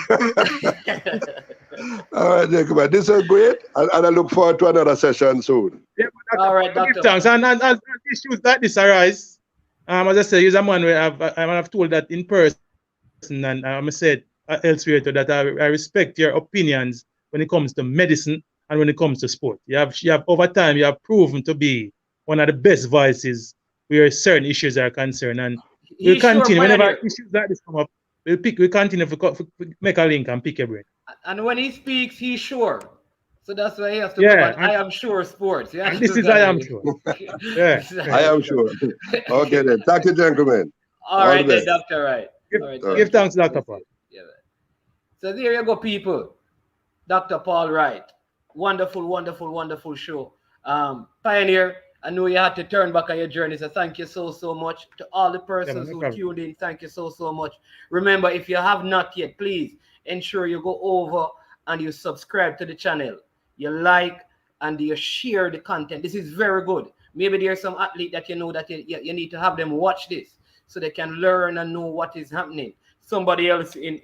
Speaker 4: All right, Jacob. This is great, and I look forward to another session soon.
Speaker 5: Yeah,
Speaker 3: all right, Doctor.
Speaker 5: Thanks. And issues like this arise, as I say, he's a man where I've told that in person, and I said elsewhere too, that I respect your opinions when it comes to medicine and when it comes to sport. You have over time, you have proven to be one of the best voices where certain issues are concerned, and we'll continue whenever issues like this come up. We'll continue to make a link and pick a brain.
Speaker 3: And when he speaks, he's sure. So that's why he has to come on I Am Sure Sports. Yeah,
Speaker 5: and this is I Am Sure.
Speaker 4: Yeah, I Am Sure. Okay then. Thank you, gentlemen.
Speaker 3: All right then, Dr. Wright.
Speaker 5: Give thanks, Dr. Paul.
Speaker 3: Yeah. So there you go, people. Dr. Paul Wright. Wonderful, wonderful, wonderful show. Pioneer, I know you had to turn back on your journey, so thank you so much. To all the persons who tuned in, thank you so much. Remember, if you have not yet, please ensure you go over and you subscribe to the channel. You like and you share the content. This is very good. Maybe there's some athlete that you know that you need to have them watch this so they can learn and know what is happening. Somebody else in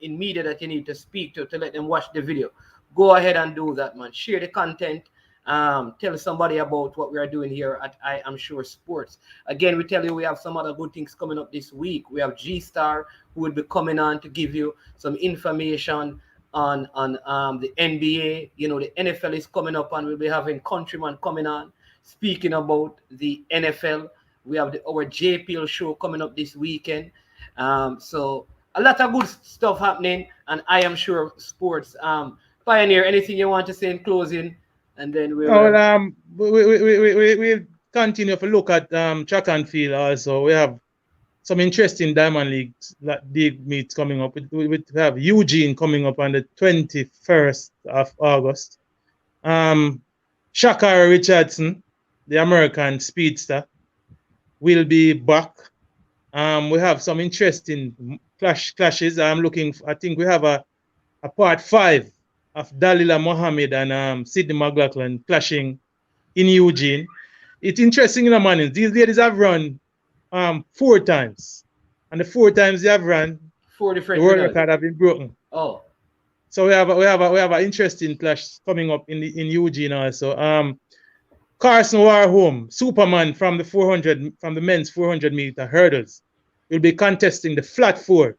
Speaker 3: media that you need to speak to let them watch the video. Go ahead and do that, man. Share the content tell somebody about what we are doing here at I Am Sure Sports. Again, we tell you we have some other good things coming up this week. We have G-Star who will be coming on to give you some information on the NBA. You know, the NFL is coming up, and we'll be having Countryman coming on speaking about the NFL. We have our JPL show coming up this weekend. So a lot of good stuff happening, and I Am Sure Sports. Pioneer, anything you want to say in closing? And then
Speaker 5: we continue to look at track and field also. We have some interesting Diamond League meets coming up. We have Eugene coming up on the 21st of August. Shakara Richardson, the American speedster, will be back. We have some interesting clashes. I think we have a part 5 of Dalila Mohammed and Sidney McLaughlin clashing in Eugene. It's interesting in the morning. These ladies have run 4 times. And the 4 times they have run,
Speaker 3: 4 different
Speaker 5: the world record have been broken.
Speaker 3: Oh.
Speaker 5: So we have an interesting clash coming up in Eugene also. Carson Warholm, Superman from the men's 400 meter hurdles, will be contesting the flat 4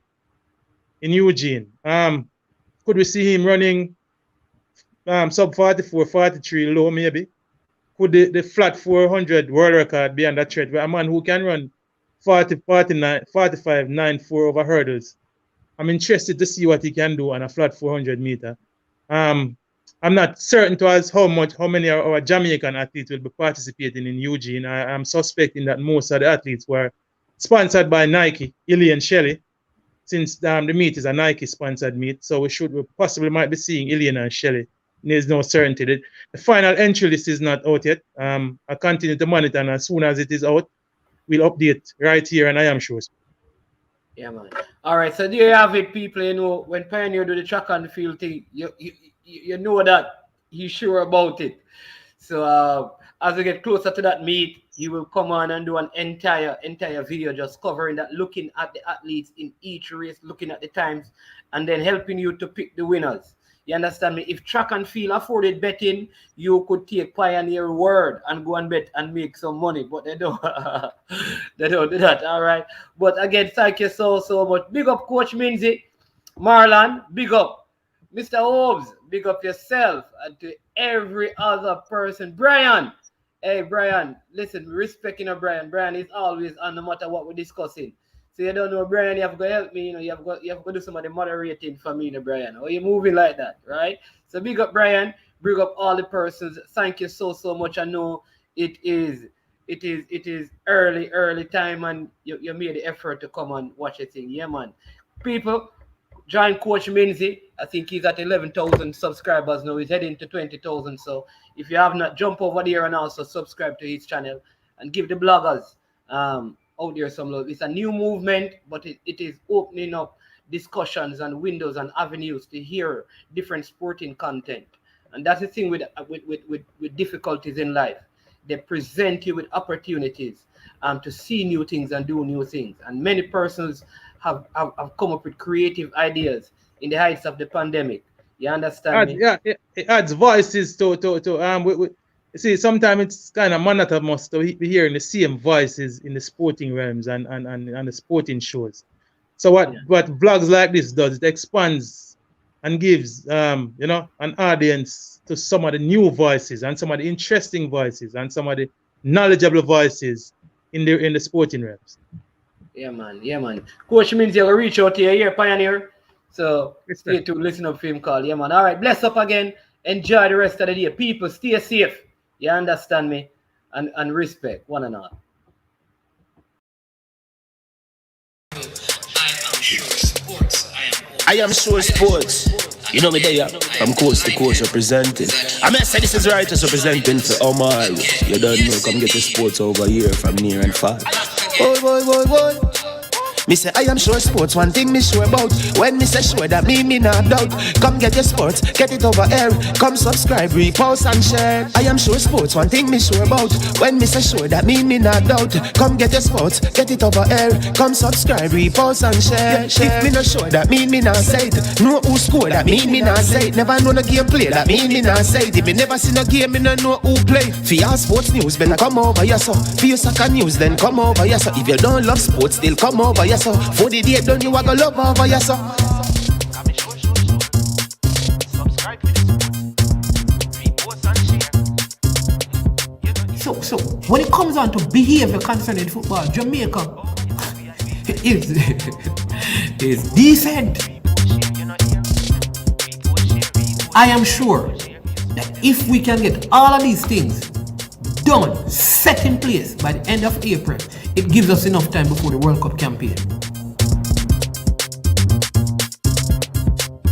Speaker 5: in Eugene. Could we see him running sub 44, 43 low maybe? Could the flat 400 world record be under threat? A man who can run 40, 49, 45, 94 over hurdles. I'm interested to see what he can do on a flat 400 meter. I'm not certain to us how many of our Jamaican athletes will be participating in Eugene. I'm suspecting that most of the athletes were sponsored by Nike, Illy and Shelley, since the meet is a Nike sponsored meet. So we possibly might be seeing Illy and Shelley. There's no certainty. The final entry list is not out yet. I continue to monitor, and as soon as it is out, we'll update right here, and I am sure.
Speaker 3: Yeah, man. All right, so there you have it, people. You know, when Pioneer do the track and field thing, you know that he's sure about it. So as we get closer to that meet, he will come on and do an entire video just covering that, looking at the athletes in each race, looking at the times, and then helping you to pick the winners. You understand me? If track and field afforded betting, you could take Pioneer word and go and bet and make some money, but they don't. They don't do that. All right. But again, thank you so much. Big up Coach Minzy, Marlon. Big up Mr. Hobbs. Big up yourself, and to every other person. Brian. Hey, Brian. Listen, respecting Brian. Brian is always on, no matter what we're discussing. So you don't know, Brian, you have to help me, you have to do some of the moderating for me, Brian. Or you're moving like that, right? So big up Brian, big up all the persons. Thank you so much. I know it is early time, and you made the effort to come and watch the thing. Yeah, man. People, join Coach Minzy. I think he's at 11,000 subscribers now. He's heading to 20,000. So if you have not, jump over there and also subscribe to his channel and give the bloggers out there some love. It's a new movement, but it is opening up discussions and windows and avenues to hear different sporting content. And that's the thing with difficulties in life. They present you with opportunities to see new things and do new things. And many persons have come up with creative ideas in the heights of the pandemic. You understand me?
Speaker 5: Yeah, it adds voices to see, sometimes it's kind of monotonous to be hearing the same voices in the sporting realms and the sporting shows. So what vlogs like this does, it expands and gives an audience to some of the new voices and some of the interesting voices and some of the knowledgeable voices in the sporting realms.
Speaker 3: Yeah, man. Coach means you'll reach out to you here, Pioneer. So stay tuned, listen up for him call. Yeah, man. All right, bless up again. Enjoy the rest of the day. People, stay safe. You understand me? And respect one another.
Speaker 1: I am sure sports. You know me there, from coast to coast representing. I mean, say this is Wright representing for Omar. You don't know, come get the sports over here from near and far. Boy. Me say I am sure sports, one thing me sure about. When me say sure, that me not doubt. Come get your sports, get it over here. Come subscribe, repost and share. I am sure sports, one thing me sure about. When me say sure, that me not doubt. Come get your sports, get it over here. Come subscribe, repost and share. If me not sure, that me not say it. Know who score, that me not say it. Never know the game play, that me not say it. If me never seen a game, me not know who play. For your sports news, better come over here so. For your soccer news, then come over here so. If you don't love sports, still come over here so. For the day done, you a go love over here so.
Speaker 2: So when it comes on to behavior concerning football, Jamaica is decent. I am sure that if we can get all of these things done, set in place by the end of April, it gives us enough time before the World Cup campaign.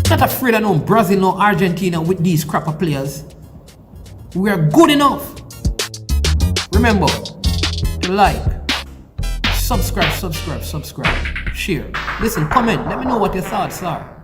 Speaker 2: Not afraid of no Brazil, no Argentina with these crap of players. We are good enough. Remember to like, subscribe, share. Listen, comment. Let me know what your thoughts are.